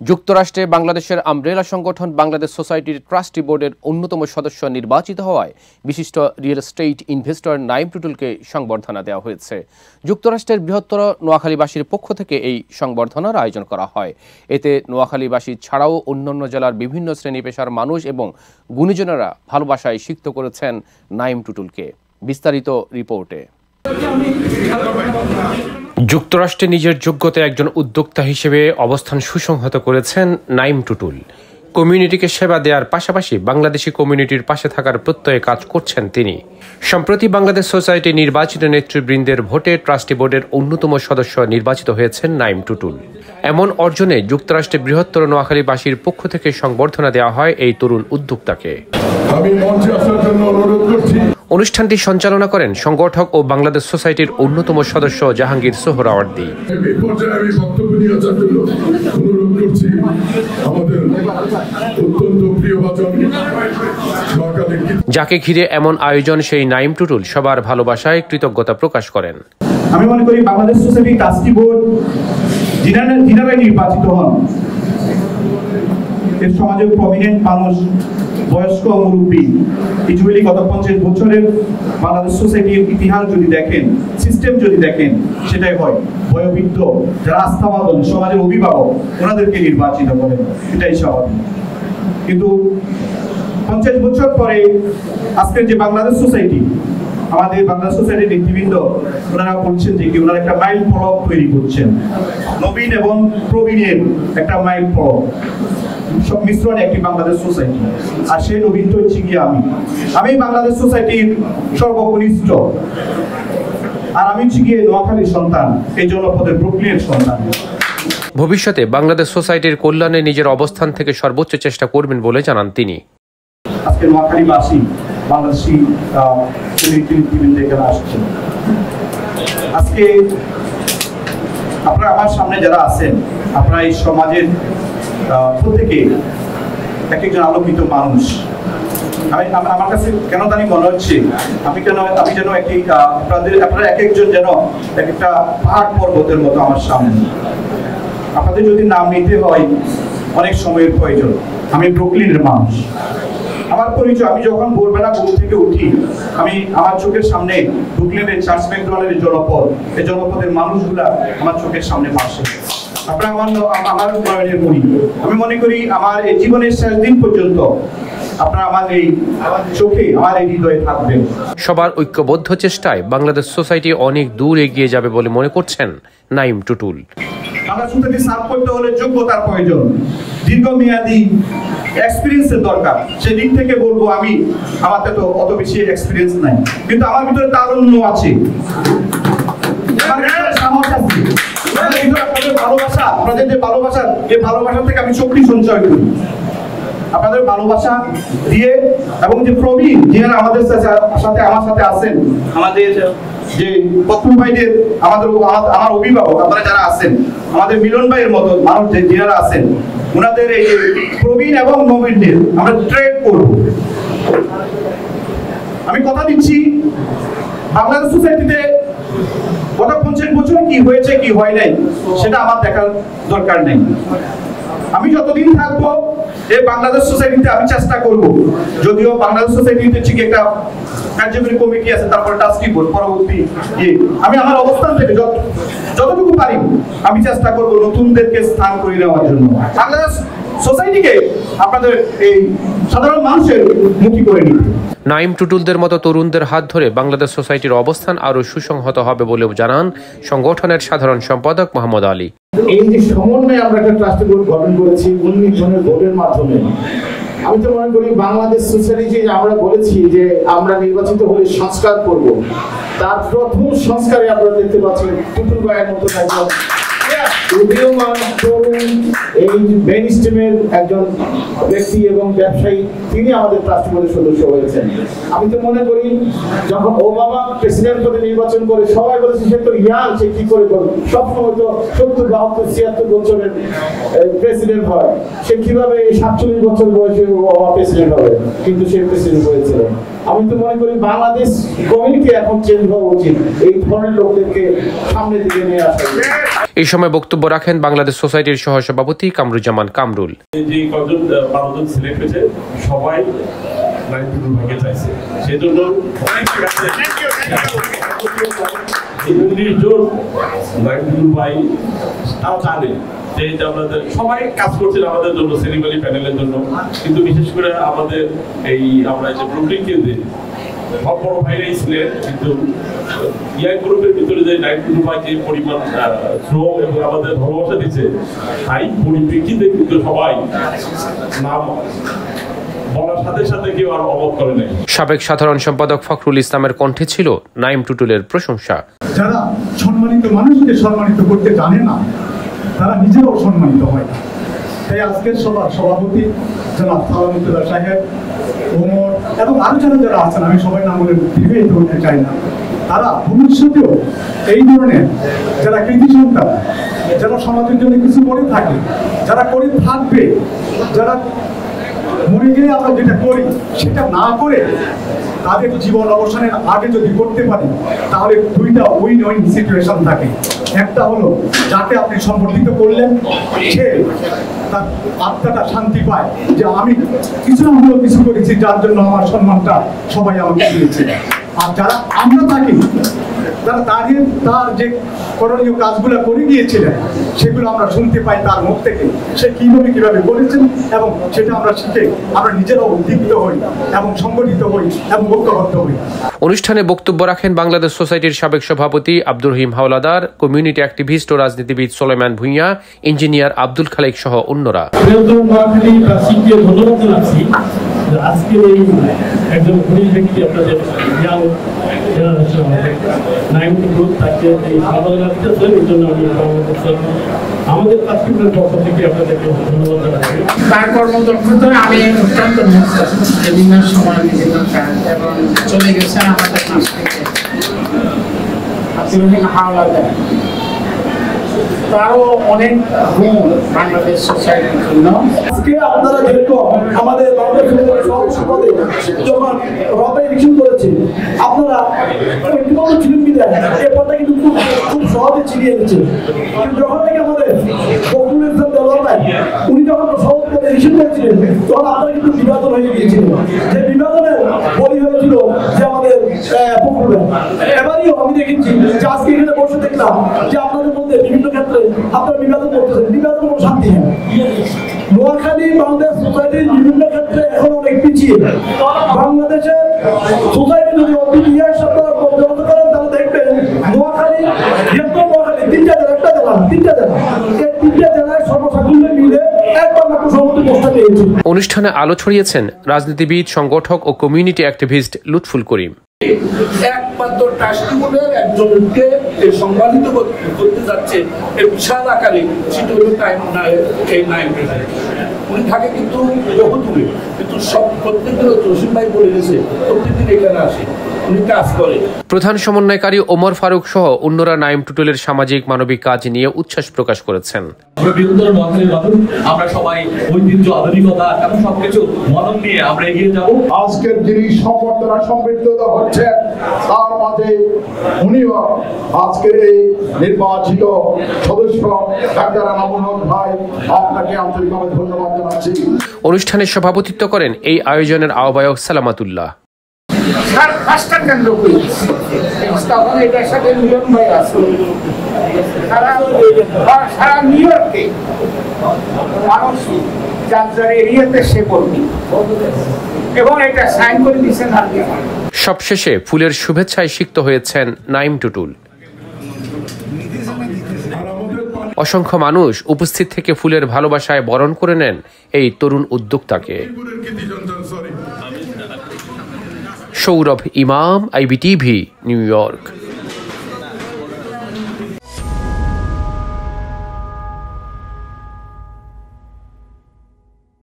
যুক্তরাষ্ট্রে বাংলাদেশের আমব্রেলা সংগঠন বাংলাদেশ সোসাইটির ট্রাস্টি বোর্ডের অন্যতম সদস্য নির্বাচিত হওয়ায় বিশিষ্ট রিয়েল এস্টেট ইনভেস্টর নাইম টুটুলকে সংবর্ধনা দেওয়া হয়েছে। যুক্তরাষ্ট্রের বৃহত্তর নোয়াখালীবাসীর পক্ষ থেকে এই সংবর্ধনার আয়োজন করা হয়। এতে নোয়াখালীবাসী ছাড়াও অন্যান্য জেলার বিভিন্ন শ্রেণী পেশার মানুষ এবং গুণীজনেরা ভালোবাসায় সিক্ত করেছেন নাইম টুটুলকে। বিস্তারিত রিপোর্টে। যুক্তরাষ্ট্রে নিজের যোগ্যতায় একজন উদ্যোক্তা হিসেবে অবস্থান সুসংহত করেছেন নাইম টুটুল। কমিউনিটিকে সেবা দেওয়ার পাশাপাশি বাংলাদেশি কমিউনিটির পাশে থাকার প্রত্যয়ে কাজ করছেন তিনি। সম্প্রতি বাংলাদেশ সোসাইটি নির্বাচিত নেতৃবৃন্দের ভোটে ট্রাস্টি বোর্ডের অন্যতম সদস্য নির্বাচিত হয়েছেন নাইম টুটুল। এমন অর্জনে যুক্তরাষ্ট্রে বৃহত্তর নোয়াখালীবাসীর পক্ষ থেকে সংবর্ধনা দেওয়া হয় এই তরুণ উদ্যোক্তাকে। অনুষ্ঠানটি সঞ্চালনা করেন সংগঠক ও বাংলাদেশ সোসাইটির অন্যতম সদস্য জাহাঙ্গীর সোহরাওয়ার্দী। যাকে ঘিরে এমন আয়োজন সেই নাইম টুটুল সবার ভালোবাসায় কৃতজ্ঞতা প্রকাশ করেন। আমি মনে করি বাংলাদেশ সোসাইটি ট্রাস্টি বোর্ড যিনারা নির্বাচিত হন, এর সমাজের প্রমিনেন্ট মানুষ, বয়স্ক মুরব্বী, ইউজুয়ালি গত 50 বছরের বাংলাদেশ সোসাইটির ইতিহাস যদি দেখেন, সিস্টেম যদি দেখেন, সেটাই হয় বয়োবৃদ্ধ যারা আস্থাবাদন সমাজের অভিভাবক ওনাদেরকে নির্বাচিত করেন, এটাই স্বাভাবিক। কিন্তু 50 বছর পরে আজকের যে বাংলাদেশ সোসাইটি, আমাদের বাংলাদেশ সোসাইটির নেতৃবৃন্দ ওনারা বলছেন যে কি ওনারা একটা মাইল ফলক তৈরি করছেন, নবীন এবং প্রবীণের একটা মাইল ফলক, সব মিশ্রণে একটি বাংলাদেশ সোসাইটি। আর সেই নবীনটা হচ্ছে গিয়ে আমি বাংলাদেশ সোসাইটির সর্বকনিষ্ঠ, আর আমি হচ্ছে গিয়ে নোয়াখালীর সন্তান, এই জনপদের ব্রুকলিনের সন্তান। ভবিষ্যতে বাংলাদেশ সোসাইটির কল্যাণে নিজের অবস্থান থেকে সর্বোচ্চ চেষ্টা করবেন বলে জানান তিনি। আজকে নোয়াখালীবাসী বাংলাদেশি নেতৃবৃন্দ এখানে আসছেন। আজকে আপনারা আমার সামনে যারা আছেন, আপনারা এই সমাজের প্রত্যেকে এক একজন আলোকিত মানুষ। আমার কাছে কেন জানি মনে হচ্ছে আমি যেন আপনারা এক একজন যেন এক একটা পাহাড় পর্বতের মতো আমার সামনে। আপনাদের যদি নাম নিতে হয় অনেক সময়ের প্রয়োজন। আমি ব্রুকলিনের মানুষ, আমার পরিচয়, আমি যখন ভোরবেলা ঘুম থেকে উঠি, আমার চোখের সামনে ব্রুকলিনের চার্চ ম্যাকডোনাল্ডের জনপদ, এই জনপদের মানুষগুলা আমার চোখের সামনে ভাসে। আপনারা আমার উন্নয়নের করি, আমি মনে করি আমার এই জীবনের শেষ দিন পর্যন্ত আপনারা আমার এই চোখে, আমার এই হৃদয়ে থাকবেন। সবার ঐক্যবদ্ধ চেষ্টায় বাংলাদেশ সোসাইটি অনেক দূর এগিয়ে যাবে বলে মনে করছেন নাইম টুটুল। বাংলাদেশ সোসাইটি সার্ভ করতে হলে যোগ্যতার প্রয়োজন, দীর্ঘমেয়াদী এক্সপিরিয়েন্সের দরকার। সেদিক থেকে বলবো আমাদের তো অত বেশি এক্সপিরিয়েন্স নাই, কিন্তু আমার ভিতরে তারুণ্য আছে, সাহস আছে, ভালোবাসা, আপনাদের যে ভালোবাসা, এই ভালোবাসা থেকে আমি শক্তি সঞ্চয় করি। আপনাদের ভালোবাসা দিয়ে এবং যে প্রবীণ যিনারা আমাদের সাথে আমার সাথে আছেন, আমাদের যে প্রথম ভাইদের আমার অভিভাবক আপনারা যারা আছেন, আমাদের মিলন ভাইয়ের মতো মানুষ যিনারা আছেন, ওনাদের এই প্রবীণ এবং নবীনদের আমরা ট্রেড করব। আমি কথা দিচ্ছি বাংলাদেশ সোসাইটিতে গত 50 বছর কি হয়েছে কি হয় নাই সেটা আমার দেখার দরকার নেই। আমি যতদিন থাকবো এই বাংলাদেশ সোসাইটিতে আমি চেষ্টা করব, যদিও বাংলাদেশ সোসাইটিতে ঠিক একটা কার্যকরী কমিটি আছে, তারপর ট্রাস্টি বোর্ড, পরবর্তী আমি আমার অবস্থান থেকে যতটুকু পারি আমি চেষ্টা করব নতুনদেরকে স্থান করে নেওয়ার জন্য, বাংলাদেশ সোসাইটিকে আপনাদের এই সাধারণ মানুষের মুখী করে নিতে। নাইম টুটুলদের মতো তরুণদের হাত ধরে বাংলাদেশ সোসাইটির অবস্থান আরো সুসংহত হবে বলেও জানান সংগঠনের সাধারণ সম্পাদক মোহাম্মদ আলী। এই যে সমন্বয়ে আমরা একটা ট্রাস্টি বোর্ড গঠন করেছি 19 জনের ভোটের মাধ্যমে, আমি তো মনে করি বাংলাদেশ সোসাইটি যে আমরা বলেছি যে আমরা নির্বাচিত হলে সংস্কার করব, তার প্রথম সংস্কারে আপনারা দেখতে পাচ্ছেন টুটুল ভাইয়ের মতো একজন উদীয়মান তরুণ এই মেইন স্ট্রিমের একজন ব্যক্তি এবং ব্যবসায়ী, তিনি আমাদের ট্রাস্টি বোর্ডের সদস্য হয়েছেন। আমি তো মনে করি যখন ওবামা প্রেসিডেন্ট পদে নির্বাচন করে সবাই বলেছে সে তো ইয়াং, সে কি করে করবে, সবসময় তো 70, 72, 76 বছরের প্রেসিডেন্ট হয়, সে কিভাবে 47 বছর বয়সে ওবামা প্রেসিডেন্ট হবে, কিন্তু সে প্রেসিডেন্ট হয়েছিল। আমি তো মনে করি বাংলাদেশ কমিউনিটি এখন চেঞ্জ হওয়া উচিত, এই ধরনের লোকদেরকে সামনের দিকে নিয়ে আসা। এই সময় বক্তব্য রাখেন বাংলাদেশ সোসাইটির সহসভাপতি কামরুজ্জামান কামরুল। যে কজন 12 জন সিলেক্ট হয়েছে সবাই 92 ভাগে চাইছে, সেজন্য সবাই কাজ করছেন আমাদের জন্য, সেরিমনি প্যানেলের জন্য। কিন্তু বিশেষ করে আমাদের এই আমরা যে ব্রুকলিন কেন্দ্রে সব বড় ভাইরাই ছিলেন, কিন্তু ইয়াং গ্রুপের ভিতরে যে 92 ভাই যে পরিমাণ শ্রম এবং আমাদের ভালোবাসা দিচ্ছে, তাই পরিপ্রেক্ষিতে কিন্তু সবাই নাম বলার সাথে সাথে কেউ আর অবাক করে নাই। সাবেক সাধারণ সম্পাদক ফখরুল ইসলামের কণ্ঠে ছিল নাইম টুটুলের প্রশংসা। যারা সম্মানিত মানুষকে সম্মানিত করতে জানে না, তারা নিজেরাও সম্মানিত হয়। তাই আজকের সভার সভাপতি জনাব সালামুল্লাহ সাহেব, ওমর এবং আরো যারা আছেন, আমি সবাই নাম বলে দীর্ঘায়িত করতে চাই না, তারা ভবিষ্যতেও এই ধরনের যারা কৃতি সন্তান, যারা সমাজের জন্য কিছু করে থাকে, যারা করে থাকবে, যারা মরে গিয়ে আমরা যেটা করি সেটা না করে তাদের জীবন অবসানের আগে যদি করতে পারি, তাহলে দুইটা উইন উইন সিচুয়েশন থাকে। একটা হলো যাকে আপনি সম্বর্ধিত করলেন, সে তার আত্মাটা শান্তি পায় যে আমি কিছু না হলেও কিছু করেছি, যার জন্য আমার সম্মানটা সবাই আমাকে দিয়েছে। আর যারা আমরা থাকি, তারা তার যে করণীয় কাজগুলো করে গিয়েছিলেন, সেগুলো আমরা শুনতে পাই তার মুখ থেকে, সে কিভাবে করেছেন, এবং সেটা আমরা শিখে আমরা নিজেরাও উদ্দীপ্ত হই এবং সংগঠিত হই এবং ঐক্যবদ্ধ হই। অনুষ্ঠানে বক্তব্য রাখেন বাংলাদেশ সোসাইটির সাবেক সভাপতি আব্দুর রহিম হাওলাদার, কমিউনিটি অ্যাক্টিভিস্ট ও রাজনীতিবিদ সুলাইমান ভুঁইয়া, ইঞ্জিনিয়ার আব্দুল খালেক সহ অন্যরা। আজকের এই একজন পুলিশ ব্যক্তি আপনাদের তাকে এই সমাধান দিতেছেন, এই জন্য আমি আমাদের কাশ্মীরের পক্ষ থেকে আপনাদেরকে ধন্যবাদ জানাচ্ছি। তার কর্মদক্ষতা আমি অত্যন্ত বিভিন্ন সময় এবং চলে গেছেন আমাদের কাছ থেকে আব্দুর রহিম হাওলাদার, তারও অনেক গুণ বাংলাদেশ সোসাইটির জন্য। আজকে আপনারা যেরকম আমাদের সভাপতি যখন রবে ইলেকশন করেছে, আপনারা ছিলেন বিদায় এরপরটা কিন্তু খুব সহজে চিনিয়ে নিচ্ছে। কিন্তু যখন থেকে আমাদের ফখরুল ইসলাম দেওয়ার উনি যখন সভাপতি ইলেকশন করেছিলেন, তখন আপনারা কিন্তু বিভাজন হয়ে গিয়েছিলেন, যে বিভাজনের বলি হয়েছিল যে আমাদের ফখরুল। এবারেও আমি দেখেছি যে আজকে এখানে বসে দেখলাম যে আপনাদের মধ্যে বিভিন্ন ক্ষেত্রে আপনারা বিভাজন করতেছেন, বিভাজন কোনো শান্তি হয়। নোয়াখালী বাংলাদেশ সোসাইটির বিভিন্ন ক্ষেত্রে এখন অনেক পিছিয়ে। বাংলাদেশের সোসাইটি যদি ইতিহাস আপনারা পর্যবেক্ষণ করেন, তাহলে দেখবেন নোয়াখালী তিনটা জেলা এই তিনটা জেলায় সর্বসাকুল্যে মিলে একবার মাত্র সভাপতি পোস্টটা পেয়েছে। অনুষ্ঠানে আলো ছড়িয়েছেন রাজনীতিবিদ, সংগঠক ও কমিউনিটি অ্যাক্টিভিস্ট লুৎফুল করিম। একমাত্র ট্রাস্টি বোর্ডের একজনকে সম্মানিত করতে যাচ্ছে এই বিশাল আকারে, সেটা হলো এই নাইম। উনি থাকে কিন্তু বহুদূরে, কিন্তু সব প্রত্যেকদিন জসিম ভাই বলে গেছে প্রত্যেকদিন এখানে আসে, উনি কাজ করে। প্রধান সমন্বয়কারী ওমর ফারুক সহ অন্যরা নাইম টুটুলের সামাজিক মানবিক কাজ নিয়ে উচ্ছ্বাস প্রকাশ করেছেন। আমরা সবাই ঐতিহ্য, আধুনিকতা এবং সবকিছু মনন নিয়ে আমরা এগিয়ে যাব। আজকের যিনি সম্বর্ধনা সমৃদ্ধ হচ্ছে, তার মাঝে উনিও আজকের এই নির্বাচিত সদস্য ডাক্তার আনামুল হক ভাই, আপনাকে আন্তরিকভাবে ধন্যবাদ জানাচ্ছি। অনুষ্ঠানে সভাপতিত্ব করেন এই আয়োজনের আহ্বায়ক সালামাতুল্লাহ। সারা নিউ ইয়র্কে মানুষ যার যার এরিয়াতে সে বলবি এবং এটা সাইন করে দিচ্ছেন। সবশেষে ফুলের শুভেচ্ছায় সিক্ত হয়েছেন নাইম টুটুল। অসংখ্য মানুষ উপস্থিত থেকে ফুলের ভালোবাসায় বরণ করে নেন এই তরুণ উদ্যোক্তাকে। সৌরভ ইমাম, IBTV, নিউ ইয়র্ক।